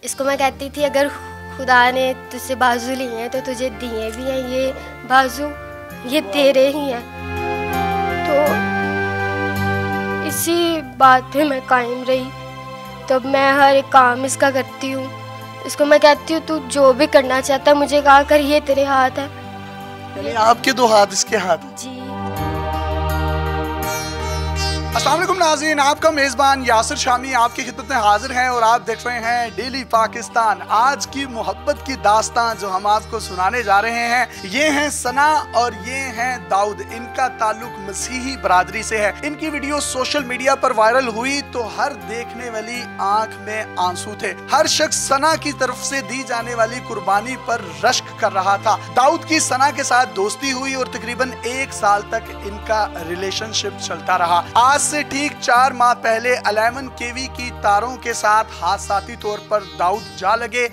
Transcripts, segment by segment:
इसको मैं कहती थी अगर खुदा ने तुझसे बाजू लिए हैं तो तुझे दिए भी हैं ये बाजू, ये तेरे ही हैं। तो इसी बात पे मैं कायम रही। तो मैं हर एक काम इसका करती हूँ। इसको मैं कहती हूँ तू जो भी करना चाहता है मुझे कहा कर, ये तेरे हाथ है। यानी आपके दो हाथ इसके हाथ जी। अस्सलाम वालेकुम नाज़रीन, आपका मेज़बान यासिर शामी आपकी खिदमत में हाजिर हैं और आप देख रहे हैं डेली पाकिस्तान। आज की मोहब्बत की दास्तान जो हम आपको सुनाने जा रहे हैं ये हैं सना और ये हैं दाऊद। इनका ताल्लुक मसीही बरादरी से है। इनकी वीडियो सोशल मीडिया पर वायरल हुई तो हर देखने वाली आंख में आंसू थे। हर शख्स सना की तरफ से दी जाने वाली कुर्बानी पर रश्क कर रहा था। दाऊद की सना के साथ दोस्ती हुई और तकरीबन 1 साल तक इनका रिलेशनशिप चलता रहा। आज से ठीक 4 माह पहले 11 केवी की तारों के साथ हादसाती तौर पर दाऊद जा लगे।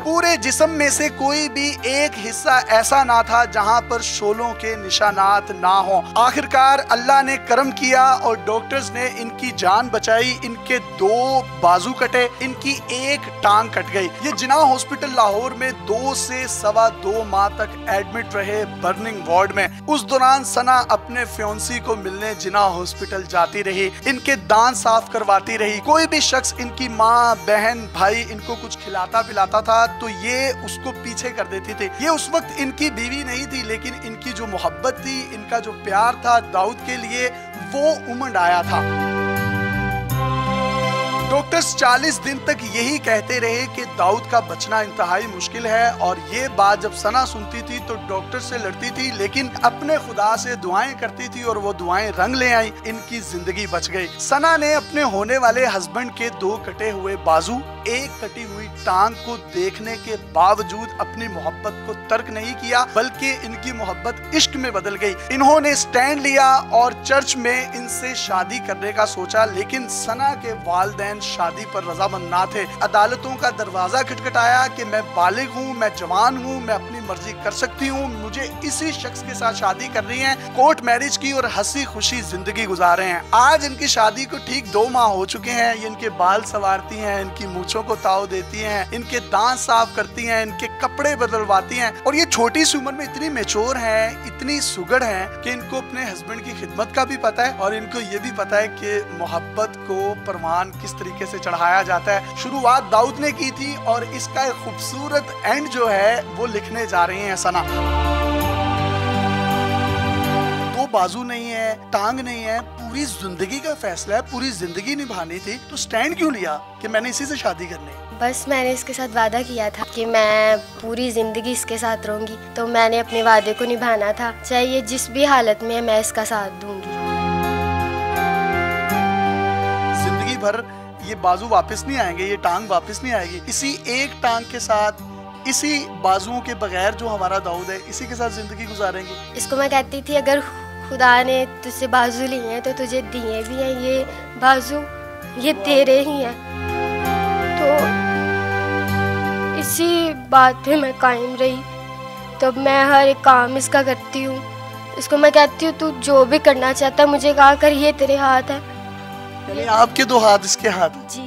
पूरे जिस्म में से कोई भी एक हिस्सा ऐसा ना था जहां पर शोलों के निशानात ना हो। आखिरकार अल्लाह ने करम किया और डॉक्टर्स ने इनकी जान बचाई। इनके 2 बाजू कटे, इनकी 1 टांग कट गई। ये जिना हॉस्पिटल लाहौर में 2 से 2.25 माह तक एडमिट रहे बर्निंग वार्ड में। उस दौरान सना अपने फ्योंसी को मिलने जिना हॉस्पिटल जाती रही, इनके दांत साफ करवाती रही। कोई भी शख्स इनकी माँ, बहन, भाई इनको कुछ खिलाता पिलाता था तो ये उसको पीछे कर देती थी। ये उस वक्त इनकी बीवी नहीं थी लेकिन इनकी जो मोहब्बत थी, इनका जो प्यार था दाऊद के लिए वो उमड़ आया था। डॉक्टर्स 40 दिन तक यही कहते रहे कि दाऊद का बचना इंतहाई मुश्किल है और ये बात जब सना सुनती थी तो डॉक्टर से लड़ती थी लेकिन अपने खुदा से दुआएं करती थी और वो दुआएं रंग ले आई। इनकी जिंदगी बच गई। सना ने अपने होने वाले हस्बैंड के 2 कटे हुए बाजू, 1 कटी हुई टांग को देखने के बावजूद अपनी मोहब्बत को तर्क नहीं किया बल्कि इनकी मोहब्बत इश्क में बदल गई। इन्होंने स्टैंड लिया और चर्च में इनसे शादी करने का सोचा लेकिन सना के वालिदैन शादी पर रजामंद ना थे। अदालतों का दरवाजा खटखटाया कि मैं बालिग हूँ, मैं जवान हूँ, मैं अपनी मर्जी कर सकती हूँ, मुझे इसी शख्स के साथ शादी करनी है। कोर्ट मैरिज की और हंसी खुशी जिंदगी गुजारे हैं। आज इनकी शादी को ठीक 2 माह हो चुके हैं। ये इनके बाल संवारती हैं, इनकी मूंछों को ताव देती हैं, इनके दांत साफ करती हैं, इनके कपड़े बदलवाती हैं और ये छोटी सी उम्र में इतनी मैच्योर हैं, इतनी सुगड़ हैं कि इनको अपने हस्बैंड की खिदमत का भी पता है और इनको ये भी पता है कि मोहब्बत को परवान किस तरीके से चढ़ाया जाता है। शुरुआत दाऊद ने की थी और इसका एक खूबसूरत एंड जो है वो लिखने जा रही हैं सना। 2 बाजू नहीं है, टांग नहीं है, पूरी जिंदगी का फैसला है, पूरी जिंदगी निभानी थी तो स्टैंड क्यों लिया कि मैंने इसी से शादी करनी है? बस मैंने इसके साथ वादा किया था कि मैं पूरी जिंदगी इसके साथ रहूंगी तो मैंने अपने वादे को निभाना था, चाहे ये जिस भी हालत में मैं इसका साथ दूंगी। जिंदगी भर ये बाजू वापस नहीं आएंगे, ये टांग वापस नहीं आएगी। इसी 1 टांग के साथ, इसी बाजुओं के बगैर जो हमारा दाऊद है इसी के साथ जिंदगी गुजारेंगे। इसको मैं कहती थी अगर खुदा ने तुझसे बाजू लिए हैं तो तुझे दिए भी हैं ये बाजू, ये तेरे ही हैं। तो इसी बात पे मैं कायम रही। तो मैं हर एक काम इसका करती हूँ। इसको मैं कहती हूँ तू जो भी करना चाहता है मुझे कहा कर, ये तेरे हाथ है। यानी आपके 2 हाथ इसके हाथ। जी।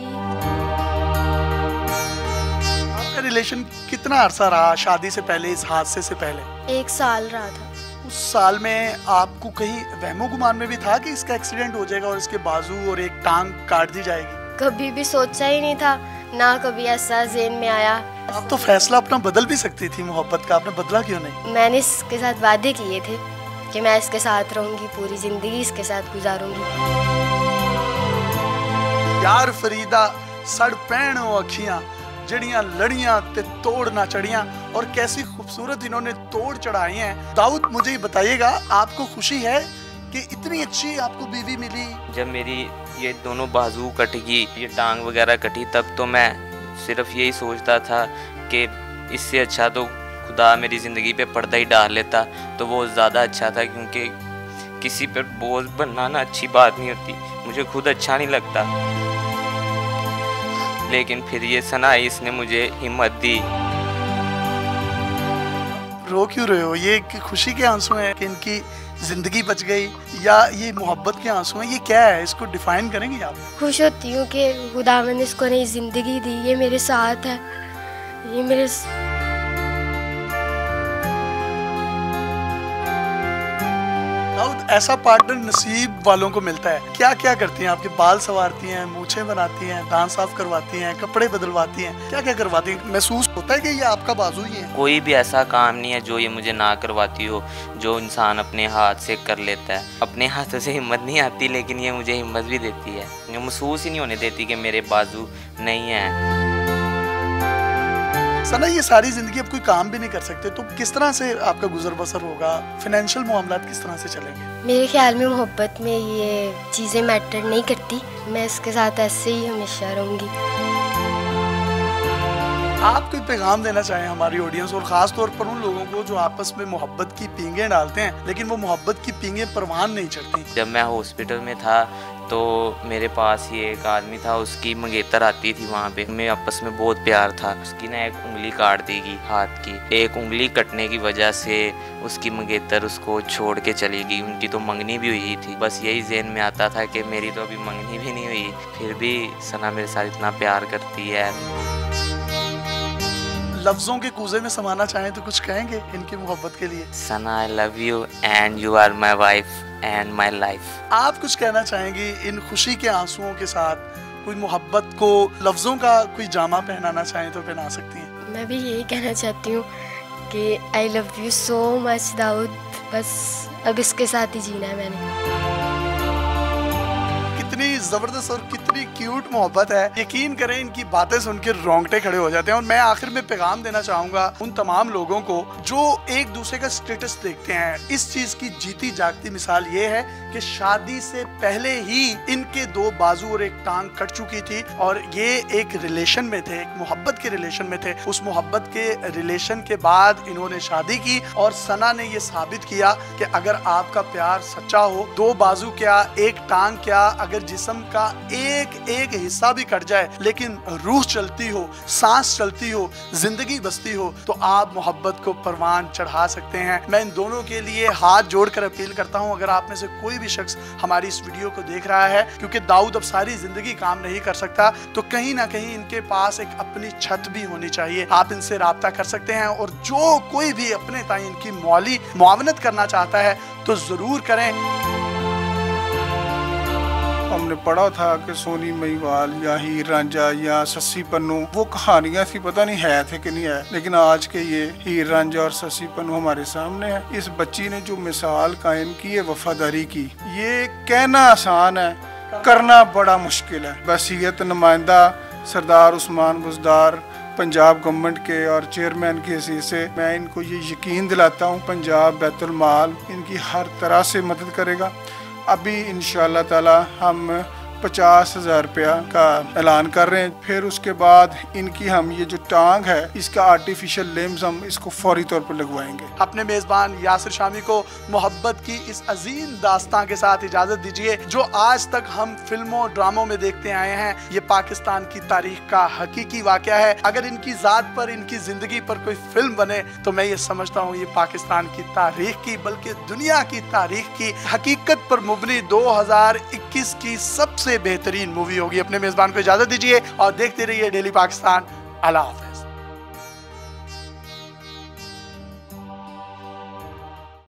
आपका रिलेशन कितना अरसा रहा शादी से पहले, इस हादसे से पहले? 1 साल रहा था। उस साल में आपको कहीं वहमो गुमान में भी था कि इसका एक्सीडेंट हो जाएगा और इसके बाजू और 1 टांग काट दी जाएगी? कभी भी सोचा ही नहीं था, ना कभी ऐसा ज़हन में आया। आप तो फैसला अपना बदल भी सकती थी मोहब्बत का, आपने बदला क्यों नहीं? मैंने इसके साथ वादे किए थे कि मैं इसके साथ रहूंगी, पूरी जिंदगी इसके साथ गुजारूंगी। यार फरीदा सड़ पैण अखियां जड़ियां लड़ियां ते तोड़ ना चढ़ियां, और कैसी खूबसूरत इन्होंने तोड़ चढ़ाई हैं। दाऊद मुझे ये बताइएगा, आपको खुशी है कि इतनी अच्छी आपको बीवी मिली? जब मेरी ये दोनों बाजू कटेगी, ये टांग वगैरह कटी, तब तो मैं सिर्फ यही सोचता था कि इससे अच्छा तो खुदा मेरी ज़िंदगी पे पर्दा ही डाल लेता तो वो ज़्यादा अच्छा था, क्योंकि किसी पर बोझ बनना ना अच्छी बात नहीं होती, मुझे खुद अच्छा नहीं लगता। लेकिन फिर ये सना, इसने मुझे हिम्मत दी। रो क्यों रहे हो? ये खुशी के आंसू हैं कि इनकी जिंदगी बच गई, या ये मोहब्बत के आंसू हैं, ये क्या है, इसको डिफाइन करेंगे आप? खुश होती हूँ कि खुदावंद ने इसको नई ज़िंदगी दी, ये मेरे साथ है, ये मेरे दाऊद, ऐसा पार्टनर नसीब वालों को मिलता है। क्या क्या करती हैं? आपके बाल संवारती हैं, मूछें बनाती हैं, दांत साफ करवाती हैं, कपड़े बदलवाती हैं, क्या क्या करवाती हैं? महसूस होता है कि ये आपका बाजू ही है? कोई भी ऐसा काम नहीं है जो ये मुझे ना करवाती हो, जो इंसान अपने हाथ से कर लेता है। अपने हाथों से हिम्मत नहीं आती, लेकिन ये मुझे हिम्मत भी देती है। ये महसूस ही नहीं होने देती कि मेरे बाजू नहीं है। सना, ये सारी जिंदगी अब कोई काम भी नहीं कर सकते, तो किस तरह से आपका गुजर बसर होगा? फाइनेंशियल मामलात किस तरह से चलेंगे? मेरे ख्याल में मोहब्बत में ये चीज़ें मैटर नहीं करती, मैं इसके साथ ऐसे ही हमेशा रहूँगी। आप कोई पैगाम देना चाहें हमारी ऑडियंस और ख़ास तौर पर उन लोगों को जो आपस में मोहब्बत की पींगें डालते हैं, लेकिन वो मोहब्बत की पींगें परवान नहीं चढ़ती? जब मैं हॉस्पिटल में था तो मेरे पास ही एक आदमी था, उसकी मंगेतर आती थी वहाँ पे, हमें आपस में बहुत प्यार था। उसकी ना एक उंगली काट देगी हाथ की, एक उंगली कटने की वजह से उसकी मंगेतर उसको छोड़ के चली गई। उनकी तो मंगनी भी हुई थी। बस यही ज़हन में आता था कि मेरी तो अभी मंगनी भी नहीं हुई, फिर भी सना मेरे साथ इतना प्यार करती है। लफ्जों के कूजे में समाना चाहें तो कुछ कहेंगे इनकी मोहब्बत के लिए? Sana, I love you and you are my wife and my life. आप कुछ कहना चाहेंगी इन खुशी के आंसुओं के साथ? कोई मोहब्बत को लफ्जों का कोई जामा पहनाना चाहें तो पहना सकती हैं। मैं भी यही कहना चाहती हूँ कि I love you so much Dawood, बस अब इसके साथ ही जीना है मैंने। कितनी जबरदस्त और कितनी क्यूट मोहब्बत है। यकीन करें, इनकी बातें सुन के रोंगटे खड़े हो जाते हैं। और मैं आखिर में पैगाम देना चाहूंगा उन तमाम लोगों को जो एक दूसरे का स्टेटस देखते हैं। इस चीज की जीती जागती मिसाल ये है कि शादी से पहले ही इनके दो बाजू और एक टांग कट चुकी थी, और ये एक रिलेशन में थे, एक मोहब्बत के रिलेशन में थे। उस मोहब्बत के रिलेशन के बाद इन्होंने शादी की, और सना ने ये साबित किया कि अगर आपका प्यार सच्चा हो, दो बाजू क्या, एक टांग क्या, अगर जिस्म का एक एक हिस्सा भी कट जाए लेकिन रूह चलती हो, सांस चलती हो, जिंदगी बसती हो, तो आप मोहब्बत को परवान चढ़ा सकते हैं। मैं इन दोनों के लिए हाथ जोड़कर अपील करता हूं, अगर आप में से कोई भी शख्स हमारी इस वीडियो को देख रहा है, क्योंकि दाऊद अब सारी जिंदगी काम नहीं कर सकता, तो कहीं ना कहीं इनके पास एक अपनी छत भी होनी चाहिए। आप इनसे राब्ता कर सकते हैं, और जो कोई भी अपने ताई इनकी मौली मुआवनत करना चाहता है तो जरूर करें। हमने पढ़ा था कि सोनी महिवाल या हीर रांझा या सस्सी पन्नू वो कहानियां थी, पता नहीं है थे कि नहीं है, लेकिन आज के ये हीर रांझा और सस्सी पन्नू हमारे सामने है। इस बच्ची ने जो मिसाल कायम की है वफादारी की, ये कहना आसान है, करना बड़ा मुश्किल है। बसीयत नुमाइंदा सरदार उस्मान बुज़दार पंजाब गवर्नमेंट के और चेयरमैन की हैसियत से मैं इनको ये यकीन दिलाता हूँ, पंजाब बैतुल माल इनकी हर तरह से मदद करेगा। अभी इंशाअल्लाह ताला हम 50,000 रुपया का ऐलान कर रहे हैं, फिर उसके बाद इनकी हम ये जो टांग है इसका आर्टिफिशियल लिम्स हम इसको फौरी तौर पर लगवाएंगे। अपने मेजबान यासिर शामी को मोहब्बत की इस अजीम दास्तां के साथ इजाजत दीजिए। जो आज तक हम फिल्मों ड्रामों में देखते आए हैं, ये पाकिस्तान की तारीख का हकीकी वाकया है। अगर इनकी जात पर, इनकी जिंदगी पर कोई फिल्म बने तो मैं ये समझता हूँ ये पाकिस्तान की तारीख की, बल्कि दुनिया की तारीख की हकीकत पर मुबनी 2021 की सबसे बेहतरीन मूवी होगी। अपने मेजबान को इजाजत दीजिए और देखते रहिए डेली पाकिस्तान। अल्लाह हाफ़िज़।